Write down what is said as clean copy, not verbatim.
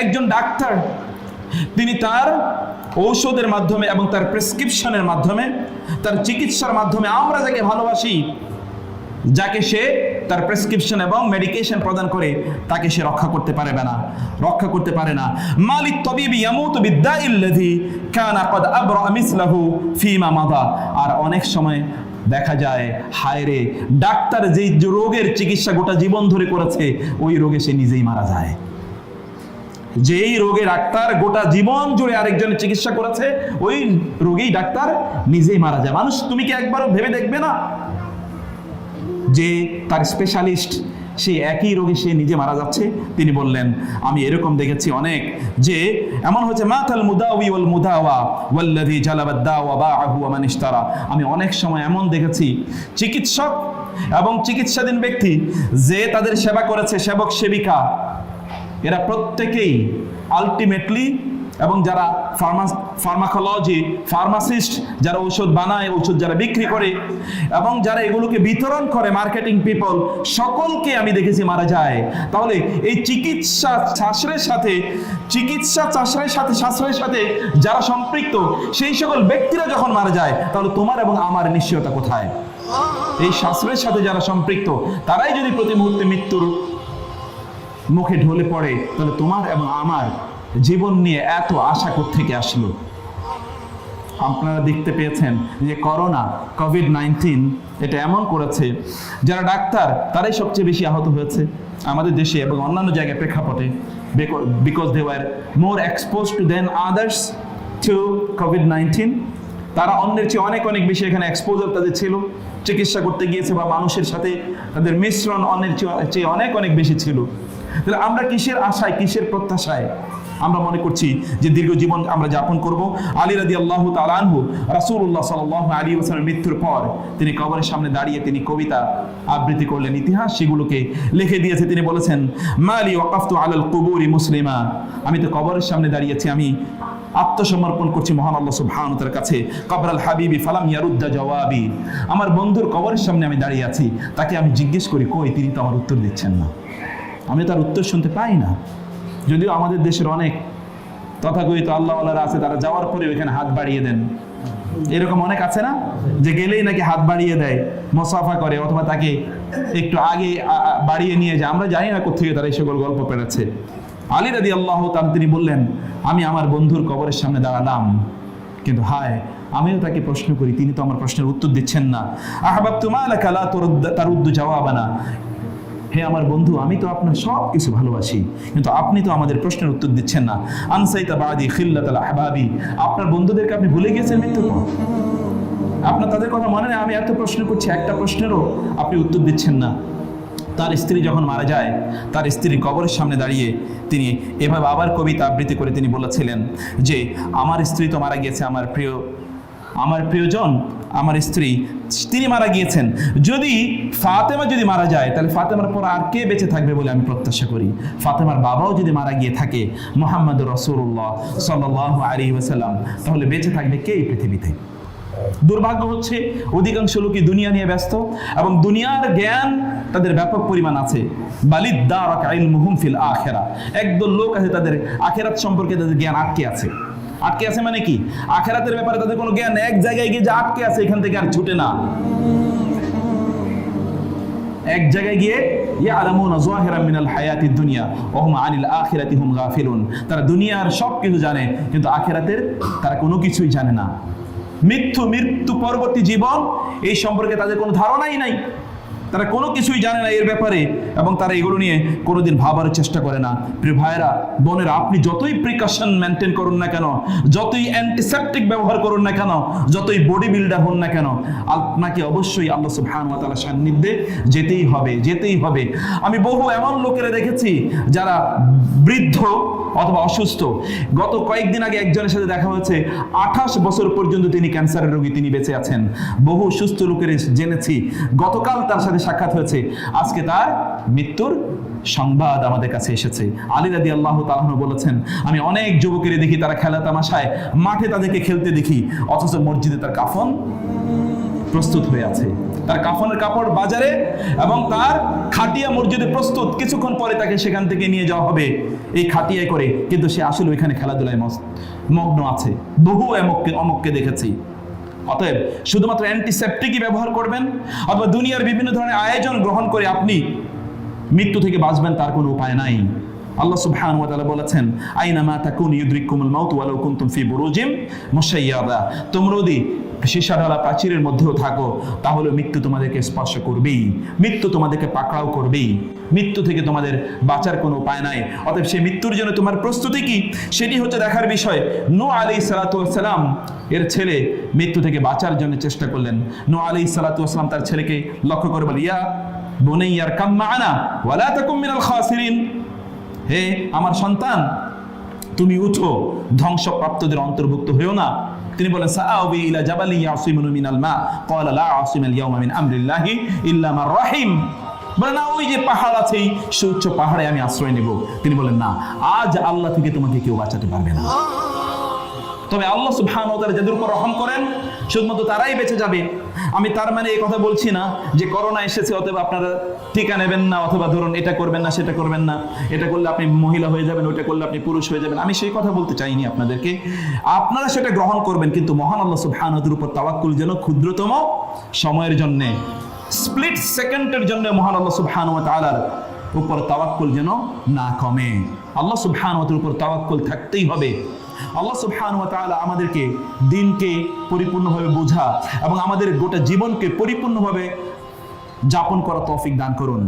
একজন ডাক্তার তিনি তার ঔষধের মাধ্যমে এবং তার প্রেসক্রিপশনের মাধ্যমে, তার চিকিৎসার মাধ্যমে আমরা যাকে ভালোবাসি, যাকে সে তার প্রেসক্রিপশন এবং মেডিকেশন প্রদান করে, তাকে সে রক্ষা করতে পারে না। মালিত তবিবি ইয়ামুতু বিদ্দাইল্লাযী কানা ক্বাদ আবরা মিসলাহু ফীমা মাদা। আর অনেক সময় দেখা যায়, হায় রে, ডাক্তার যেই রোগের চিকিৎসা গোটা জীবন ধরে করেছে, ওই রোগে সে নিজেই মারা যায়। যেই রোগে ডাক্তার গোটা জীবন জুড়ে আরেকজনের চিকিৎসা করেছে, ওই রোগেই ডাক্তার নিজেই মারা যায়। মানুষ, তুমি কি একবারও ভেবে দেখবে না যে তার স্পেশালিস্ট সেই একই রোগে সে নিজে মারা যাচ্ছে? তিনি বললেন, আমি এরকম দেখেছি অনেক, যে এমন হচ্ছে মাতাল মুদাওয়ি ওয়াল মুদাওয়া ওয়াল্লাযী জালাবাদ দাওয়া বাআহু ওয়া মান ইশতারা। আমি অনেক সময় এমন দেখেছি, চিকিৎসক এবং চিকিৎসাধীন ব্যক্তি যে তাদের সেবা করেছে, সেবক সেবিকা, এরা প্রত্যেকেই আলটিমেটলি, এবং যারা ফার্মাকোলজি, ফার্মাসিস্ট, যারা ঔষধ বানায়, ঔষধ যারা বিক্রি করে এবং যারা এগুলোকে বিতরণ করে, মার্কেটিং পিপল, সকলকে আমি দেখেছি মারা যায়। তাহলে এই চিকিৎসা শাস্ত্রের সাথে যারা সম্পৃক্ত, সেই সকল ব্যক্তিরা যখন মারা যায়, তাহলে তোমার এবং আমার নিশ্চয়তা কোথায়? এই শাস্ত্রের সাথে যারা সম্পৃক্ত, তারাই যদি প্রতি মুহূর্তে মৃত্যুর মুখে ঢলে পড়ে, তাহলে তোমার এবং আমার জীবন নিয়ে এত আশা কোত্থেকে আসলো? আপনারা দেখতে পেয়েছেন যে করোনা, কোভিড-19 এটা এমন করেছে, যারা ডাক্তার তারাই সবচেয়ে বেশি আহত হয়েছে আমাদের দেশে এবং অন্যান্য জায়গায় প্রেক্ষাপটে, because they were more exposed to than others to কোভিড-19। তারা অন্যের চেয়ে অনেক অনেক বেশি এখানে এক্সপোজার তাদের ছিল, চিকিৎসা করতে গিয়েছে বা মানুষের সাথে তাদের মিশ্রণ অন্যের চেয়ে অনেক অনেক বেশি ছিল। তাহলে আমরা কিসের আশায়, কিসের প্রত্যাশায় আমরা মনে করছি যে দীর্ঘ জীবন আমরা যাপন করব? আলী রাদিয়াল্লাহু তাআলা আনহু, রাসূলুল্লাহ সাল্লাল্লাহু আলাইহি ওয়াসাল্লামের মৃত্যুর পর তিনি কবরের সামনে দাঁড়িয়ে তিনি কবিতা আবৃত্তি করলেন, ইতিহাস সেগুলোকে লিখে দিয়েছে। তিনি বলেছেন, মালি ওয়াকাফতু আলাল কুবুরি মুসলিমা, আমি তো কবরের সামনে দাঁড়িয়েছি, আমি আত্মসমর্পণ করছি মহান আল্লাহ সুবহানাহু ওয়া তাআলার কাছে। কবরাল হাবিবি ফালাম ইয়ারুদ্দা জওয়াবি, আমার বন্ধুর কবরের সামনে আমি দাঁড়িয়ে আছি, তাকে আমি জিজ্ঞেস করি, কই, তিনি তো আমার উত্তর দিচ্ছেন না, আমি তার উত্তর শুনতে পাই না। যদিও আমাদের দেশের অনেক তথাকথিত আল্লাহওয়ালারা আছে, তারা যাওয়ার পরে ওইখানে হাত বাড়িয়ে দেন, এরকম অনেক আছে না, যে গেলেই নাকি হাত বাড়িয়ে দেয়, মুসাফা করে, অথবা তাকে একটু আগে বাড়িয়ে নিয়ে যায়। আমরা জানি না কোথেকে তারা এই সকল গল্প পেড়েছে। আলী রাদিয়াল্লাহু তাআলা তিনি বললেন, আমি আমার বন্ধুর কবরের সামনে দাঁড়ালাম, কিন্তু হায়, আমিও তাকে প্রশ্ন করি, তিনি তো আমার প্রশ্নের উত্তর দিচ্ছেন না। আহবাবতু মালাকা লা তারুদ্দু জাওয়াবানা, হে আমার বন্ধু, আমি তো আপনার সব কিছু ভালোবাসি, কিন্তু আপনি তো আমাদের প্রশ্নের উত্তর দিচ্ছেন না। আনসাইতা বাদি খিল্লাতাল আহবাবি, আপনার বন্ধুদেরকে আপনি ভুলে গেছেন মৃত্যুর পর, আপনার তাদের কথা মনে নেই। আমি এত প্রশ্ন করছি, একটা প্রশ্নেরও আপনি উত্তর দিচ্ছেন না। তার স্ত্রী যখন মারা যায়, তার স্ত্রী কবরের সামনে দাঁড়িয়ে তিনি এভাবে আবার কবিতা আবৃত্তি করে তিনি বলেছিলেন যে, আমার স্ত্রী তো মারা গিয়েছে, আমার প্রিয়জন, আমার স্ত্রী, তিনি মারা গিয়েছেন। যদি ফাতেমা যদি মারা যায়, তাহলে ফাতেমার পর আর কে বেঁচে থাকবে বলে আমি প্রত্যাশা করি। ফাতেমার বাবাও যদি মারা গিয়ে থাকে, মুহাম্মদুর রাসূলুল্লাহ সাল্লাল্লাহু আলাইহি ওয়াসাল্লাম, তাহলে বেঁচে থাকবে কে এই পৃথিবীতে? দুর্ভাগ্য হচ্ছে অধিকাংশ লোকই দুনিয়া নিয়ে ব্যস্ত এবং দুনিয়ার জ্ঞান তাদের ব্যাপক পরিমাণ আছে। বালিদ্দারাক ইলমুহুম ফিল আখিরা, একদল লোক আছে তাদের আখিরাত সম্পর্কে তাদের জ্ঞান আটকে আছে। আটকে আছে মানে কি? আখিরাতের ব্যাপারে তাদের কোনো জ্ঞান, এক জায়গায় গিয়ে যে আটকে আছে, এখান থেকে আর ছুটে না। এক জায়গায় গিয়ে ইয়ালামুনা যাহিরাম মিনাল হায়াতিদ দুনিয়া ওয়া হুম আনিল আখিরাতি হুম গাফিলুন, তারা দুনিয়ার সব কিছু জানে, কিন্তু আখিরাতের তারা কোনো কিছুই জানে না। মৃত্যু পরবর্তী জীবন এই সম্পর্কে তাদের কোনো ধারণাই নাই, তারা কোনো কিছুই জানে না এর ব্যাপারে, এবং তারা এগুলো নিয়ে কোনোদিন ভাবার চেষ্টা করে না। প্রিয় ভাইয়েরা, বোনেরা, আপনি যতই প্রিকশন মেনটেন করুন না কেন, যতই অ্যান্টিসেপটিক ব্যবহার করুন না কেন, যতই বডি বিল্ডার হন না কেন, আপনাকে অবশ্যই আল্লাহ সুবহানাহু ওয়া তাআলার সান্নিধ্যে যেতেই হবে। আমি বহু এমন লোকেরা দেখেছি যারা বৃদ্ধ অথবা অসুস্থ। গত কয়েকদিন আগে একজনের সাথে দেখা হয়েছে, 28 বছর পর্যন্ত তিনি ক্যান্সারের রোগী, তিনি বেঁচে আছেন। বহু সুস্থ লোকের জেনেছি, গতকাল তার সাথে সাক্ষাৎ হয়েছে, আজকে তার মৃত্যুর সংবাদ আমাদের কাছে এসেছে। আলী রাদিয়াল্লাহু তাআলা বলেছেন, আমি অনেক যুবকের দেখি, তারা খেলা তামাশায় মাঠে তাদেরকে খেলতে দেখি, অথচ মসজিদে তার কাফন প্রস্তুত হয়ে আছে। তার কাফনের কাপড় বাজারে এবং তার খাটিয়া মসজিদে প্রস্তুত, কিছুক্ষণ পরে তাকে সেখান থেকে নিয়ে যাওয়া হবে এই খাটিয়ায় করে, কিন্তু সে আসলে ওইখানে খেলাধুলায় মগ্ন আছে। বহু অমুককে দেখেছি। অতএব শুধুমাত্র অ্যান্টিসেপ্টিকই ব্যবহার করবেন অথবা দুনিয়ার বিভিন্ন ধরনের আয়োজন গ্রহণ করে আপনি মৃত্যু থেকে বাঁচবেন তার কোনো উপায় নাই। আল্লাহ সুবহানাহু ওয়া তাআলা বলেছেন, আইনামা তাকুনু ইউদরিকুমুল মাউত ওয়ালাউ কুনতুম ফি বুরুজিম মুশাইয়াদা, তোমরা যদি সীসাঢালা প্রাচীরের মধ্যেও থাকো তাহলে মৃত্যু তোমাদেরকে স্পর্শ করবেই, মৃত্যু তোমাদেরকে পাকড়াও করবেই, মৃত্যু থেকে তোমাদের বাঁচার কোনো উপায় নাই। অতএব সেই মৃত্যুর জন্য তোমার প্রস্তুতি কি, সেটি হচ্ছে দেখার বিষয়। নূহ আলাইহিস সালাতু ওয়াস সালাম এর ছেলে মৃত্যু থেকে বাঁচার জন্য চেষ্টা করলেন। নূহ আলাইহিস সালাতু ওয়াস সালাম তার ছেলেকে লক্ষ্য করে বলে, ইয়া বুনাইয়া আরকাম মা'ানা ওয়া লা তাকুম মিনাল খাসিরিন, হে আমার সন্তান তুমি উঠো, ধ্বংসপ্রাপ্তদের অন্তর্ভুক্ত হয়েও না। তিনি বলেন, সাআবি ইলা জাবালি ইয়াসিমুনি মিনাল মা ক্বালা লা আসিমাল ইয়াওমা মিন আমরিল্লাহি ইল্লা মান রাহিম। বলেন না, ওই যে পাহাড় আছে সেই উচ্চ পাহাড়ে আমি আশ্রয় নেব। তিনি বলেন, না, আজ আল্লাহ থেকে তোমাকে কেউ বাঁচাতে পারবে না। তবে আল্লাহ সুবহানাহু ওয়া তাআলা যাদের উপর রহম করেন শুধুমাত্র তারাই বেঁচে যাবে। আমি তার মানে এই কথা বলছি না যে করোনা এসেছে অতএব আপনারা টিকা নেবেন না, অথবা ধরুন এটা করবেন না সেটা করবেন না, এটা করলে আপনি মহিলা হয়ে যাবেন, ওটা করলে আপনি পুরুষ হয়ে যাবেন। আমি সেই কথা বলতে চাইনি আপনাদেরকে। আপনারা সেটা গ্রহণ করবেন, কিন্তু মহান আল্লাহ সুবহানাহু ওয়া তাআলার উপর তাওয়াক্কুল যেন ক্ষুদ্রতম সময়ের জন্য, স্প্লিট সেকেন্ডের জন্য মহান আল্লাহ সুবহানাহু ওয়া তাআলার উপর তাওয়াক্কুল যেন না কমে। আল্লাহ সুবহানাহু ওয়া তাআলার উপর তাওয়াক্কুল থাকতেই হবে। আল্লাহ সুবহানাহু ওয়া তাআলা আমাদেরকে দিনকে পরিপূর্ণভাবে বোঝা এবং আমাদের গোটা জীবনকে পরিপূর্ণভাবে যাপন করা তৌফিক দান করুন।